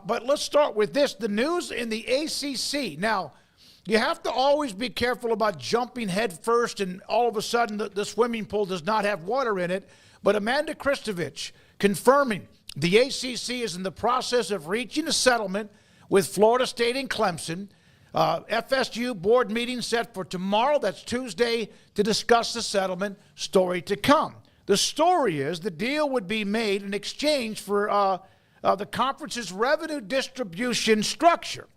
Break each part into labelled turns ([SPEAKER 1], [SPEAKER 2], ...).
[SPEAKER 1] But let's start with this. The news in the ACC. Now, you have to always be careful about jumping head first and all of a sudden the swimming pool does not have water in it. But Amanda Kristovich confirming the ACC is in the process of reaching a settlement with Florida State and Clemson. FSU board meeting set for tomorrow, that's Tuesday, to discuss the settlement. Story to come. The story is the deal would be made in exchange for the conference's revenue distribution structure.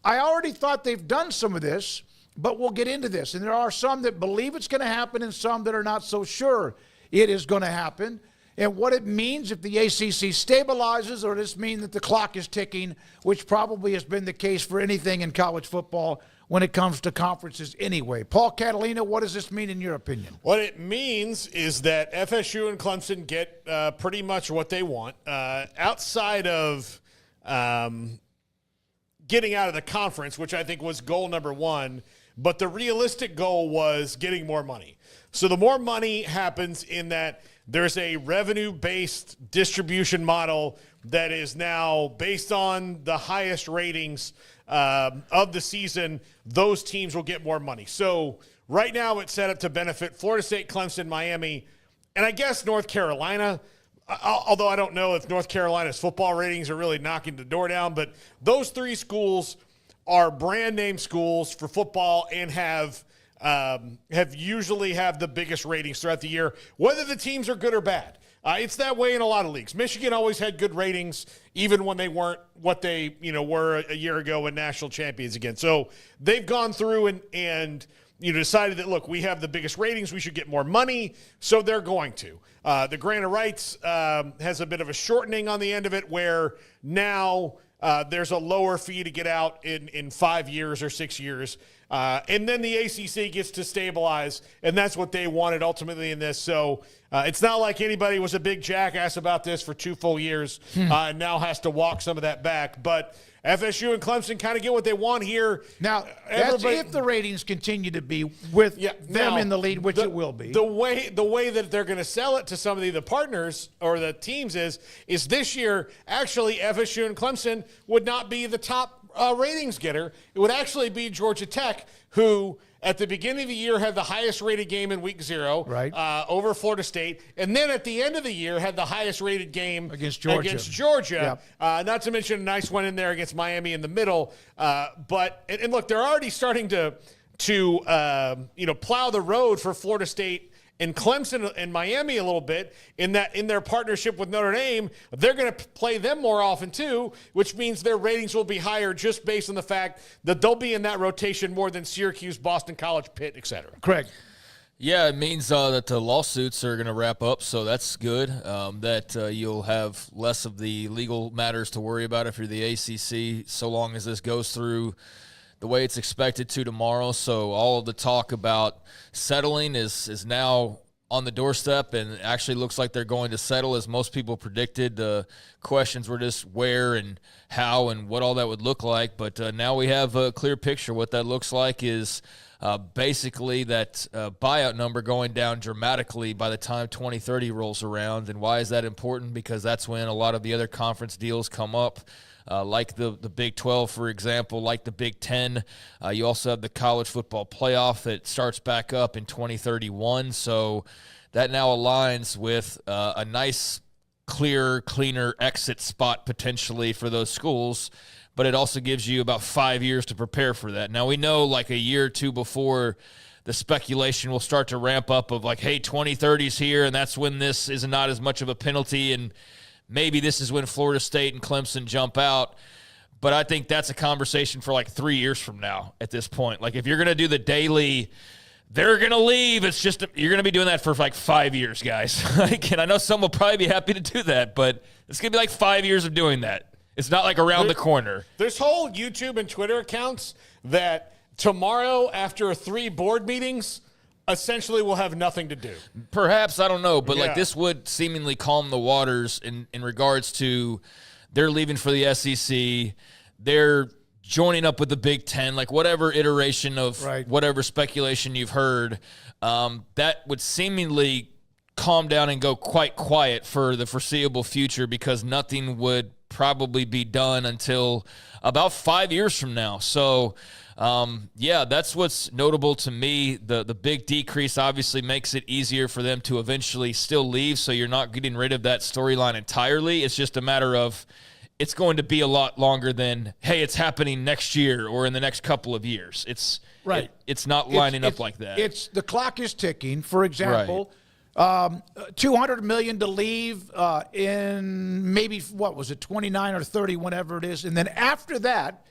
[SPEAKER 1] I already thought they've done some of this, but we'll get into this. And there are some that believe it's going to happen and some that are not so sure it is going to happen. And what it means if the ACC stabilizes, or does this mean that the clock is ticking, which probably has been the case for anything in college football when it comes to conferences anyway. Paul Catalina, what does this mean in your opinion?
[SPEAKER 2] What it means is that FSU and Clemson get pretty much what they want. Outside of getting out of the conference, which I think was goal number one, but the realistic goal was getting more money. So the more money happens in that there's a revenue-based distribution model that is now based on the highest ratings of the season. Those teams will get more money. So right now it's set up to benefit Florida State, Clemson, Miami, and I guess North Carolina, although I don't know if North Carolina's football ratings are really knocking the door down. But those three schools are brand name schools for football and have usually have the biggest ratings throughout the year, whether the teams are good or bad. It's that way in a lot of leagues. Michigan always had good ratings, even when they weren't what they were a year ago when national champions again. So they've gone through and decided that, look, we have the biggest ratings, we should get more money, so they're going to. The grant of rights has a bit of a shortening on the end of it, where now there's a lower fee to get out in 5 years or 6 years. And then the ACC gets to stabilize, and that's what they wanted ultimately in this. So it's not like anybody was a big jackass about this for 2 full years and now has to walk some of that back. But FSU and Clemson kind of get what they want here.
[SPEAKER 1] Now, that's if the ratings continue to be with them in the lead, which it will be.
[SPEAKER 2] The way that they're going to sell it to some of the partners or the teams is this year, actually, FSU and Clemson would not be the top ratings getter. It would actually be Georgia Tech, who at the beginning of the year had the highest rated game in week 0 over Florida State, and then at the end of the year had the highest rated game
[SPEAKER 1] against Georgia.
[SPEAKER 2] Yep. Not to mention a nice one in there against Miami in the middle. But look, they're already starting to plow the road for Florida State and Clemson and Miami a little bit in their partnership with Notre Dame. They're going to play them more often too, which means their ratings will be higher just based on the fact that they'll be in that rotation more than Syracuse, Boston College, Pitt, etc.
[SPEAKER 1] Craig.
[SPEAKER 3] Yeah, it means that the lawsuits are going to wrap up, so that's good. That you'll have less of the legal matters to worry about if you're the ACC, so long as this goes through the way it's expected to tomorrow. So all of the talk about settling is now on the doorstep, and actually looks like they're going to settle, as most people predicted. The questions were just where and how and what all that would look like. But now we have a clear picture. What that looks like is basically that buyout number going down dramatically by the time 2030 rolls around. And why is that important? Because that's when a lot of the other conference deals come up. Like the Big 12, for example, like the Big 10. You also have the college football playoff that starts back up in 2031. So that now aligns with a nice, cleaner exit spot potentially for those schools. But it also gives you about 5 years to prepare for that. Now, we know like a year or two before, the speculation will start to ramp up of like, hey, 2030's here, and that's when this is not as much of a penalty, and maybe this is when Florida State and Clemson jump out. But I think that's a conversation for like 3 years from now at this point. Like if you're going to do the daily, they're going to leave, it's just you're going to be doing that for like 5 years, guys. And I know some will probably be happy to do that, but it's going to be like 5 years of doing that. It's not like around the corner.
[SPEAKER 2] There's whole YouTube and Twitter accounts that tomorrow after 3 board meetings essentially will have nothing to do.
[SPEAKER 3] Perhaps, I don't know, but like this would seemingly calm the waters in regards to they're leaving for the SEC, they're joining up with the Big Ten, like whatever iteration of whatever speculation you've heard, that would seemingly calm down and go quite quiet for the foreseeable future, because nothing would probably be done until about 5 years from now. So, yeah, that's what's notable to me. The big decrease obviously makes it easier for them to eventually still leave, so you're not getting rid of that storyline entirely. It's just a matter of it's going to be a lot longer than, hey, it's happening next year or in the next couple of years. It's
[SPEAKER 1] right.
[SPEAKER 3] It's not lining up like that.
[SPEAKER 1] It's the clock is ticking. For example, $200 million to leave in maybe, what was it, 29 or 30, whenever it is, and then after that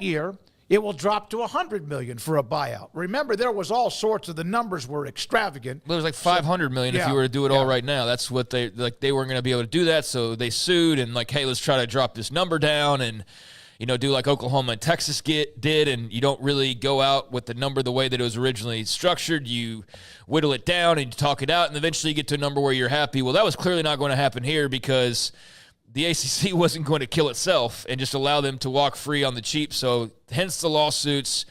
[SPEAKER 1] year, it will drop to $100 million for a buyout. Remember, there was all sorts of, the numbers were extravagant.
[SPEAKER 3] It was like $500 million if you were to do it all right now. That's what they weren't going to be able to do that, so they sued and like, hey, let's try to drop this number down and do like Oklahoma and Texas did, and you don't really go out with the number the way that it was originally structured. You whittle it down and you talk it out, and eventually you get to a number where you're happy. Well, that was clearly not going to happen here because the ACC wasn't going to kill itself and just allow them to walk free on the cheap. So hence the lawsuits.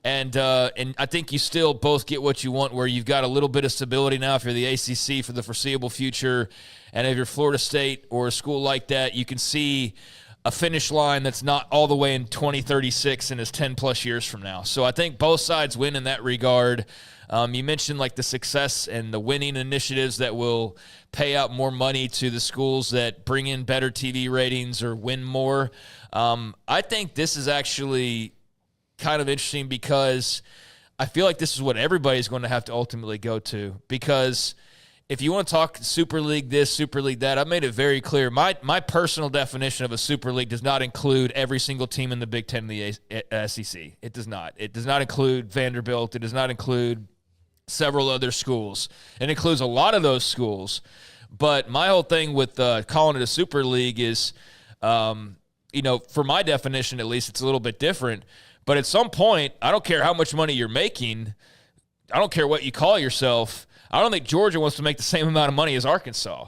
[SPEAKER 3] And I think you still both get what you want, where you've got a little bit of stability now for the ACC for the foreseeable future. And if you're Florida State or a school like that, you can see a finish line that's not all the way in 2036 and is 10-plus years from now. So I think both sides win in that regard. You mentioned like the success and the winning initiatives that will pay out more money to the schools that bring in better TV ratings or win more. I think this is actually kind of interesting because I feel like this is what everybody's going to have to ultimately go to, because if you want to talk Super League this, Super League that, I made it very clear. My personal definition of a Super League does not include every single team in the Big Ten and the SEC. It does not. It does not include Vanderbilt. It does not include several other schools. It includes a lot of those schools. But my whole thing with calling it a Super League is, for my definition at least, it's a little bit different. But at some point, I don't care how much money you're making. I don't care what you call yourself. I don't think Georgia wants to make the same amount of money as Arkansas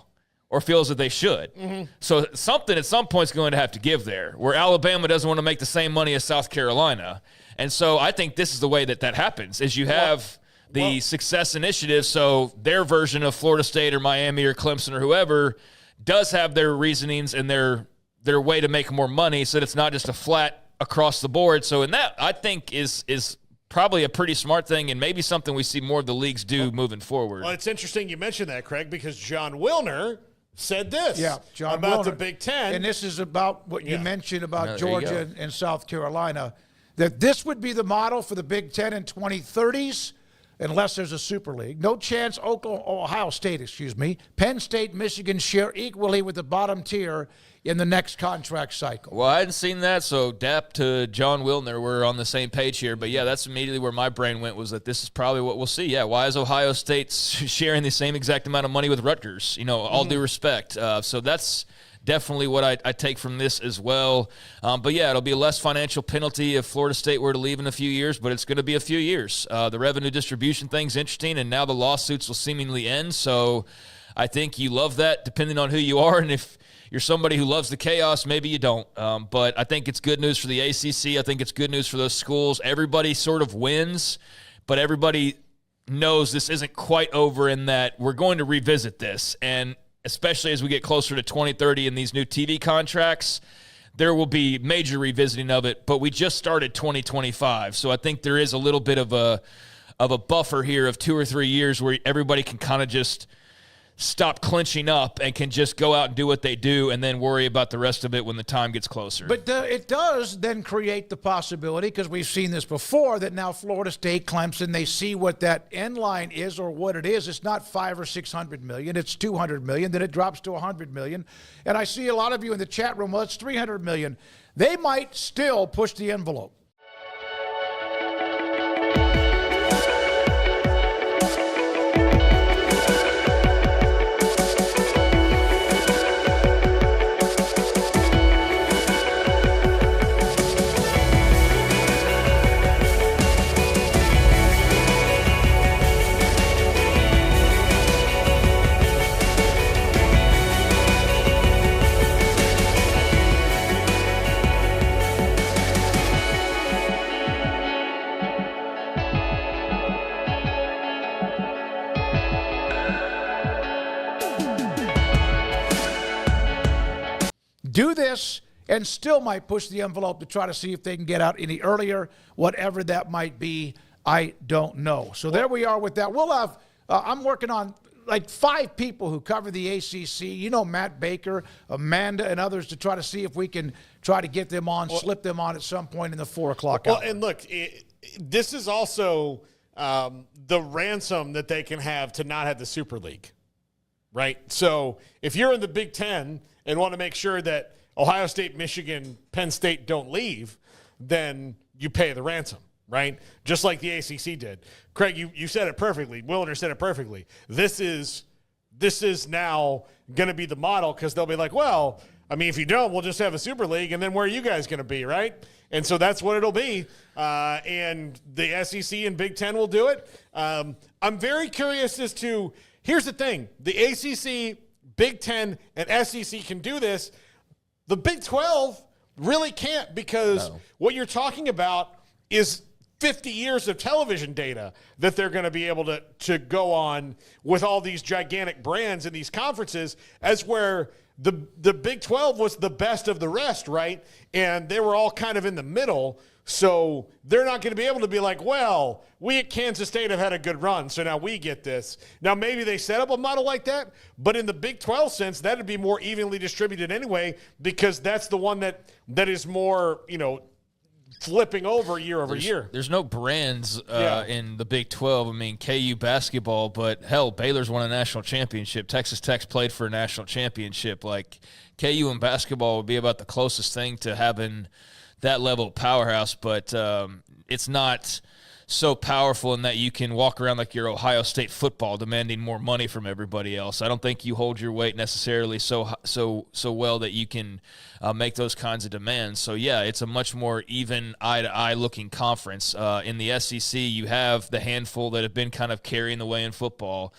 [SPEAKER 3] or feels that they should. Mm-hmm. So something at some point is going to have to give there, where Alabama doesn't want to make the same money as South Carolina. And so I think this is the way that happens, is you have the success initiative, so their version of Florida State or Miami or Clemson or whoever does have their reasonings and their way to make more money, so that it's not just a flat across the board. So in that, I think is probably a pretty smart thing, and maybe something we see more of the leagues do moving forward.
[SPEAKER 2] Well, it's interesting you mentioned that, Craig, because John Wilner said this about the Big Ten.
[SPEAKER 1] And this is about what you mentioned about Georgia and South Carolina, that this would be the model for the Big Ten in 2030s unless there's a Super League. No chance Ohio State, Penn State, Michigan share equally with the bottom tier in the next contract cycle.
[SPEAKER 3] Well, I hadn't seen that, so dap to John Wilner. We're on the same page here. But, yeah, that's immediately where my brain went, was that this is probably what we'll see. Yeah, why is Ohio State sharing the same exact amount of money with Rutgers? All due respect. So that's definitely what I take from this as well. But, yeah, it'll be a less financial penalty if Florida State were to leave in a few years, but it's going to be a few years. The revenue distribution thing's interesting, and now the lawsuits will seemingly end. So I think you love that, depending on who you are. And if you're somebody who loves the chaos, maybe you don't. But I think it's good news for the ACC. I think it's good news for those schools. Everybody sort of wins, but everybody knows this isn't quite over, in that we're going to revisit this. And especially as we get closer to 2030 and these new TV contracts, there will be major revisiting of it. But we just started 2025, so I think there is a little bit of a buffer here of 2 or 3 years where everybody can kind of just stop clinching up and can just go out and do what they do, and then worry about the rest of it when the time gets closer.
[SPEAKER 1] But it does then create the possibility, because we've seen this before, that now Florida State, Clemson, they see what that end line is or what it is. It's not $500 or $600 million. It's $200 million. Then it drops to $100 million. And I see a lot of you in the chat room, well, it's $300 million. They might still push the envelope. do this and still might push the envelope to try to see if they can get out any earlier, whatever that might be. I don't know. So there we are with that. We'll have, I'm working on like 5 people who cover the ACC. You know, Matt Baker, Amanda, and others to try to see if we can try to get them on, slip them on at some point in the 4 o'clock hour.
[SPEAKER 2] Well, and look, this is also the ransom that they can have to not have the Super League, right? So if you're in the Big Ten and want to make sure that Ohio State, Michigan, Penn State don't leave, then you pay the ransom, right? Just like the ACC did. Craig, you said it perfectly. Willner said it perfectly. This is now going to be the model, because they'll be like, well, I mean, if you don't, we'll just have a Super League, and then where are you guys going to be, right? And so that's what it'll be. And the SEC and Big Ten will do it. I'm very curious as to, here's the thing. The ACC, Big Ten, and SEC can do this. The Big 12 really can't, because what you're talking about is 50 years of television data that they're going to be able to go on with all these gigantic brands in these conferences, as where the Big 12 was the best of the rest, right? And they were all kind of in the middle. So they're not going to be able to be like, well, we at Kansas State have had a good run, so now we get this. Now, maybe they set up a model like that, but in the Big 12 sense, that would be more evenly distributed anyway, because that's the one that is more, flipping over year over year.
[SPEAKER 3] There's no brands in the Big 12. I mean, KU basketball, but hell, Baylor's won a national championship. Texas Tech's played for a national championship. Like, KU in basketball would be about the closest thing to having that level of powerhouse, but it's not so powerful in that you can walk around like you're Ohio State football, demanding more money from everybody else. I don't think you hold your weight necessarily so well that you can make those kinds of demands. So yeah, it's a much more even eye-to-eye looking conference. In the SEC, you have the handful that have been kind of carrying the way in football.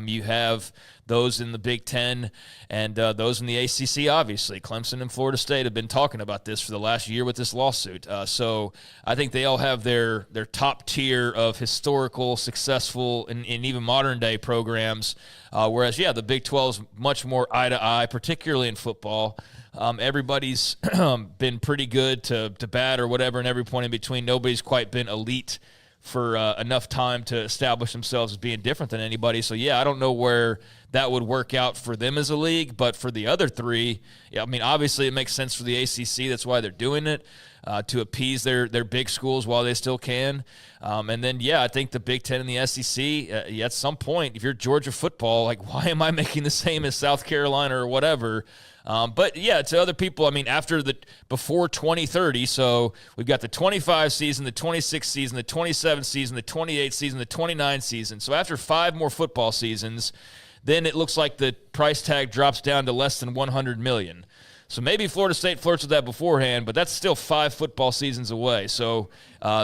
[SPEAKER 3] You have those in the Big Ten and those in the ACC, obviously. Clemson and Florida State have been talking about this for the last year with this lawsuit. So I think they all have their top tier of historical, successful, and even modern-day programs, whereas, yeah, the Big 12 is much more eye-to-eye, particularly in football. Everybody's been pretty good to bad or whatever, and every point in between. Nobody's quite been elite for enough time to establish themselves as being different than anybody. So, yeah, I don't know where that would work out for them as a league. But for the other three, yeah, I mean, obviously it makes sense for the ACC. That's why they're doing it, to appease their big schools while they still can. And then, yeah, I think the Big Ten and the SEC, at some point, if you're Georgia football, like, why am I making the same as South Carolina or whatever? But yeah, to other people, I mean, before 2030, so we've got the 25 season, the 26 season, the 27 season, the 28 season, the 29 season. So after 5 more football seasons, then it looks like the price tag drops down to less than $100 million. So maybe Florida State flirts with that beforehand, but that's still 5 football seasons away. So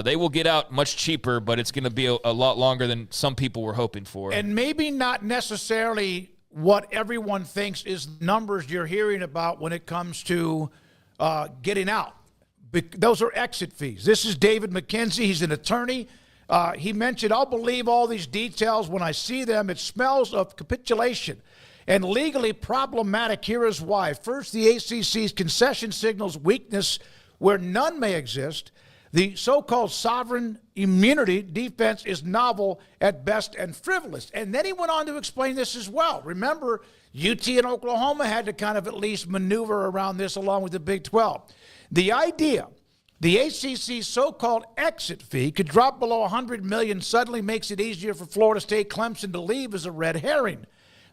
[SPEAKER 3] they will get out much cheaper, but it's going to be a lot longer than some people were hoping for.
[SPEAKER 1] And maybe not necessarily what everyone thinks is numbers you're hearing about when it comes to getting out. Those are exit fees. This is David McKenzie. He's an attorney. He mentioned, I'll believe all these details when I see them. It smells of capitulation and legally problematic. Here is why. First, the ACC's concession signals weakness where none may exist. The so-called sovereign immunity defense is novel at best and frivolous. And then he went on to explain this as well. Remember, UT and Oklahoma had to kind of at least maneuver around this along with the Big 12. The idea the ACC's so-called exit fee could drop below $100 million suddenly makes it easier for Florida State, Clemson to leave is a red herring.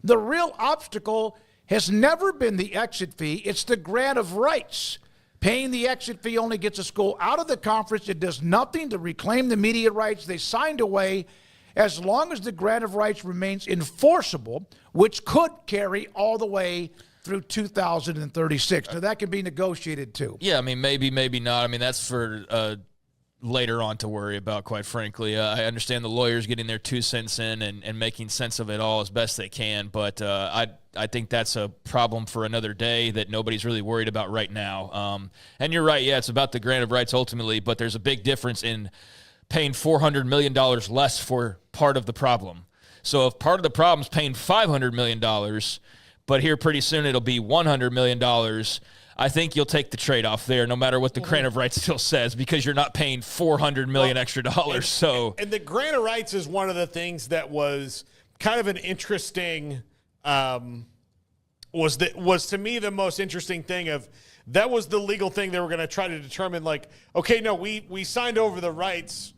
[SPEAKER 1] The real obstacle has never been the exit fee. It's the grant of rights. Paying the exit fee only gets a school out of the conference. It does nothing to reclaim the media rights they signed away, as long as the grant of rights remains enforceable, which could carry all the way through 2036. Now, that can be negotiated, too.
[SPEAKER 3] Yeah, I mean, maybe not. I mean, that's for later on to worry about, quite frankly. I understand the lawyers getting their 2 cents in and making sense of it all as best they can, but I think that's a problem for another day that nobody's really worried about right now. And you're right, yeah, it's about the grant of rights ultimately, but there's a big difference in paying $400 million less for part of the problem. So if part of the problem is paying $500 million, but here pretty soon it'll be $100 million, I think you'll take the trade-off there, no matter what the grant of rights still says, because you're not paying $400 million extra dollars.
[SPEAKER 2] And the grant of rights is one of the things that was kind of an interesting, was to me the most interesting thing of that was the legal thing they were going to try to determine. Like, okay, no, we signed over the rights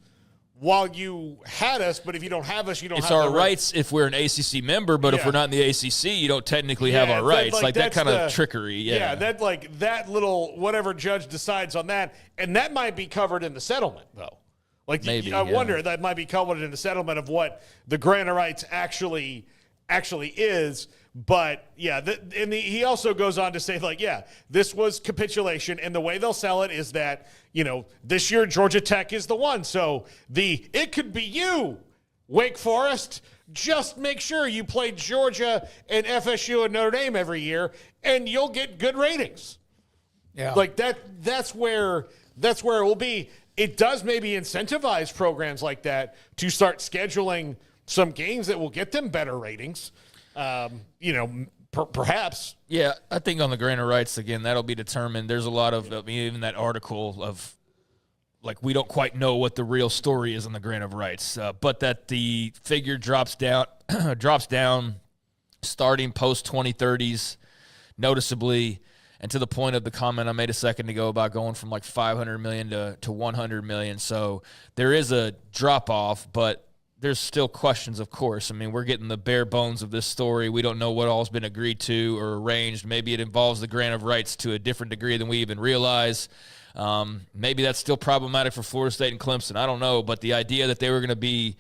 [SPEAKER 2] while you had us, but if you don't have us, you don't have
[SPEAKER 3] our rights if we're an ACC member, but if we're not in the ACC, you don't technically have our rights. Like that kind of trickery. Yeah,
[SPEAKER 2] that little whatever judge decides on that, and that might be covered in the settlement, though. Like
[SPEAKER 3] maybe
[SPEAKER 2] I wonder that might be covered in the settlement of what the grant of rights actually is. But yeah, he also goes on to say, like, yeah, this was capitulation, and the way they'll sell it is that, this year Georgia Tech is the one. So it could be you, Wake Forest. Just make sure you play Georgia and FSU and Notre Dame every year, and you'll get good ratings.
[SPEAKER 1] Yeah,
[SPEAKER 2] like that's where it will be. It does maybe incentivize programs like that to start scheduling some games that will get them better ratings. Perhaps.
[SPEAKER 3] Yeah, I think on the grant of rights, again, that'll be determined. There's a lot of, even that article of, like, we don't quite know what the real story is on the grant of rights, but that the figure drops down starting post-2030s noticeably, and to the point of the comment I made a second ago about going from like $500 million to $100 million. So there is a drop-off, but there's still questions, of course. I mean, we're getting the bare bones of this story. We don't know what all's been agreed to or arranged. Maybe it involves the grant of rights to a different degree than we even realize. Maybe that's still problematic for Florida State and Clemson. I don't know. But the idea that they were going to be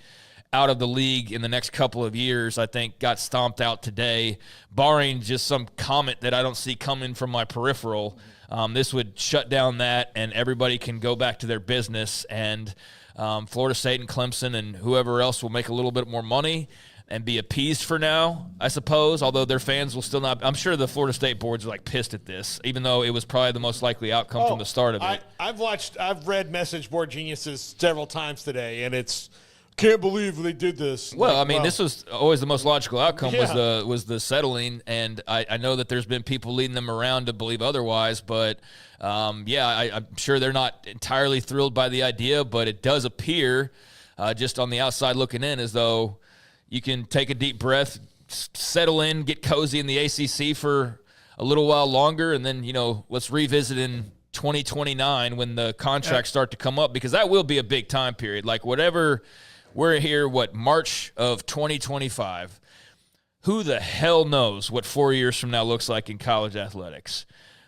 [SPEAKER 3] out of the league in the next couple of years, I think, got stomped out today, barring just some comment that I don't see coming from my peripheral. This would shut down that, and everybody can go back to their business, and Florida State and Clemson and whoever else will make a little bit more money and be appeased for now, I suppose, although their fans will still not. I'm sure the Florida State boards are like pissed at this, even though it was probably the most likely outcome from the start of it.
[SPEAKER 2] I've read Message Board Geniuses several times today, and it's can't believe they did this.
[SPEAKER 3] Well, this was always the most logical outcome was the settling, and I know that there's been people leading them around to believe otherwise, but I'm sure they're not entirely thrilled by the idea, but it does appear just on the outside looking in as though you can take a deep breath, settle in, get cozy in the ACC for a little while longer, and then, let's revisit in 2029 when the contracts start to come up, because that will be a big time period. Like whatever – we're here, March of 2025. Who the hell knows what 4 years from now looks like in college athletics?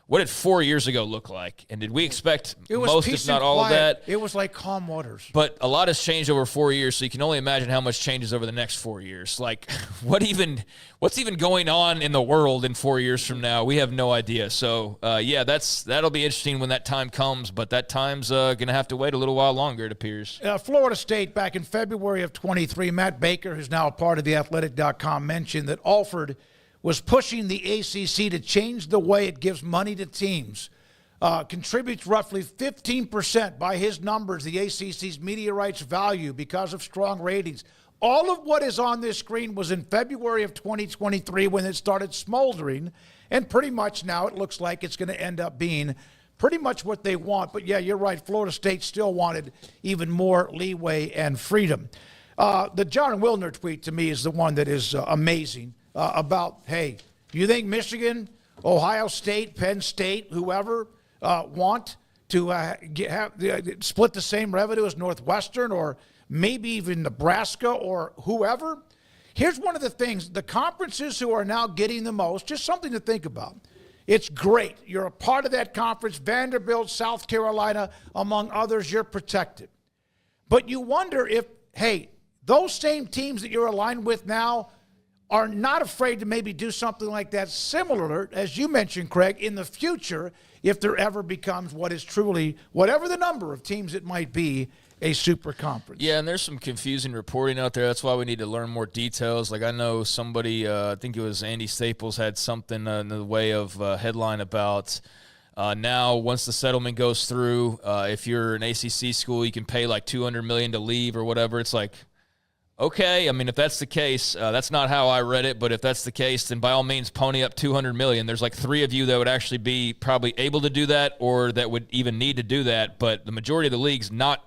[SPEAKER 3] What did 4 years ago look like? And did we expect most, if not all, of that?
[SPEAKER 1] It was like calm waters.
[SPEAKER 3] But a lot has changed over 4 years, so you can only imagine how much changes over the next 4 years. Like, what's even going on in the world in 4 years from now? We have no idea. So, that'll be interesting when that time comes, but that time's going to have to wait a little while longer, it appears.
[SPEAKER 1] Florida State, back in February of 23, Matt Baker, who's now a part of theathletic.com, mentioned that Alford was pushing the ACC to change the way it gives money to teams. Contributes roughly 15% by his numbers, the ACC's media rights value because of strong ratings. All of what is on this screen was in February of 2023 when it started smoldering, and pretty much now it looks like it's going to end up being pretty much what they want. But yeah, you're right, Florida State still wanted even more leeway and freedom. The John Wilner tweet to me is the one that is amazing. About, hey, do you think Michigan, Ohio State, Penn State, whoever want to split the same revenue as Northwestern or maybe even Nebraska or whoever? Here's one of the things, the conferences who are now getting the most, just something to think about. It's great. You're a part of that conference. Vanderbilt, South Carolina, among others, you're protected. But you wonder if, hey, those same teams that you're aligned with now are not afraid to maybe do something like that similar, as you mentioned, Craig, in the future, if there ever becomes what is truly, whatever the number of teams it might be, a super conference.
[SPEAKER 3] Yeah, and there's some confusing reporting out there. That's why we need to learn more details. Like I know somebody, I think it was Andy Staples, had something in the way of headline about now once the settlement goes through, if you're an ACC school, you can pay like $200 million to leave or whatever. It's like, Okay, I mean, if that's the case, that's not how I read it, but if that's the case, then by all means, pony up $200 million. There's like 3 of you that would actually be probably able to do that or that would even need to do that, but the majority of the league's not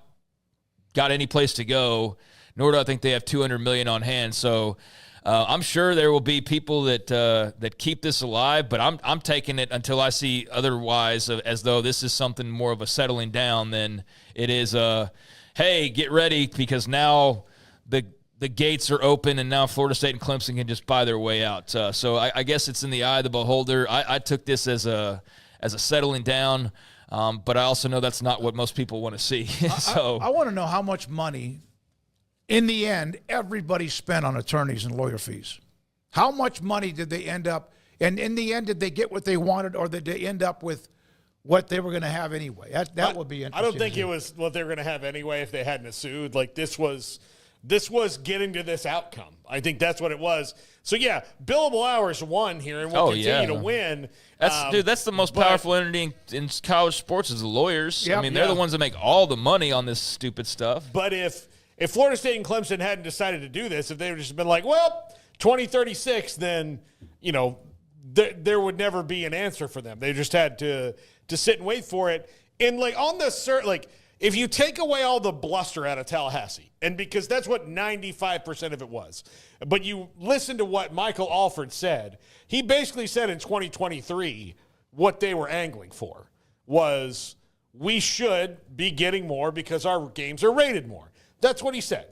[SPEAKER 3] got any place to go, nor do I think they have $200 million on hand. So I'm sure there will be people that keep this alive, but I'm taking it until I see otherwise, as though this is something more of a settling down than it is hey, get ready, because now the gates are open and now Florida State and Clemson can just buy their way out. So I guess it's in the eye of the beholder. I took this as a settling down, but I also know that's not what most people want to see. So
[SPEAKER 1] I want to know how much money, in the end, everybody spent on attorneys and lawyer fees. How much money did they end up, and in the end, did they get what they wanted, or did they end up with what they were going to have anyway? That would be interesting.
[SPEAKER 2] I don't think it was what they were going to have anyway if they hadn't sued. Like, this was getting to this outcome. I think that's what it was. So, yeah, billable hours won here, and we'll continue to win.
[SPEAKER 3] That's the most powerful entity in college sports is the lawyers.
[SPEAKER 1] Yep.
[SPEAKER 3] I mean, they're the ones that make all the money on this stupid stuff.
[SPEAKER 2] But if Florida State and Clemson hadn't decided to do this, if they would just been like, well, 2036, then, there would never be an answer for them. They just had to sit and wait for it. And, like, on the like, if you take away all the bluster out of Tallahassee, and because that's what 95% of it was, but you listen to what Michael Alford said, he basically said in 2023 what they were angling for was we should be getting more because our games are rated more. That's what he said.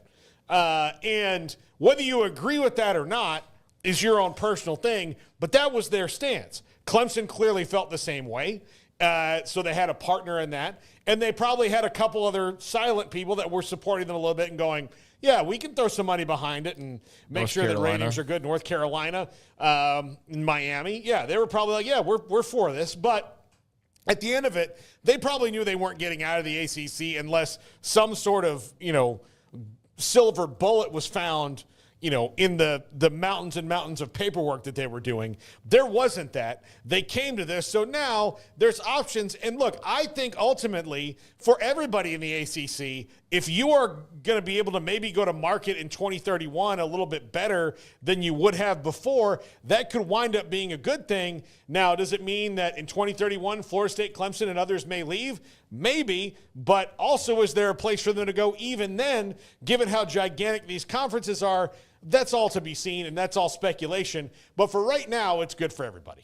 [SPEAKER 2] And whether you agree with that or not is your own personal thing, but that was their stance. Clemson clearly felt the same way. So they had a partner in that. And they probably had a couple other silent people that were supporting them a little bit and going, yeah, we can throw some money behind it and make sure that ratings are good. North Carolina, Miami. Yeah, they were probably like, yeah, we're for this. But at the end of it, they probably knew they weren't getting out of the ACC unless some sort of, silver bullet was found, in the mountains and mountains of paperwork that they were doing. There wasn't that. They came to this. So now there's options. And look, I think ultimately for everybody in the ACC, if you are going to be able to maybe go to market in 2031 a little bit better than you would have before, that could wind up being a good thing. Now, does it mean that in 2031, Florida State, Clemson, and others may leave? Maybe, but also is there a place for them to go even then, given how gigantic these conferences are? That's all to be seen, and that's all speculation. But for right now, it's good for everybody.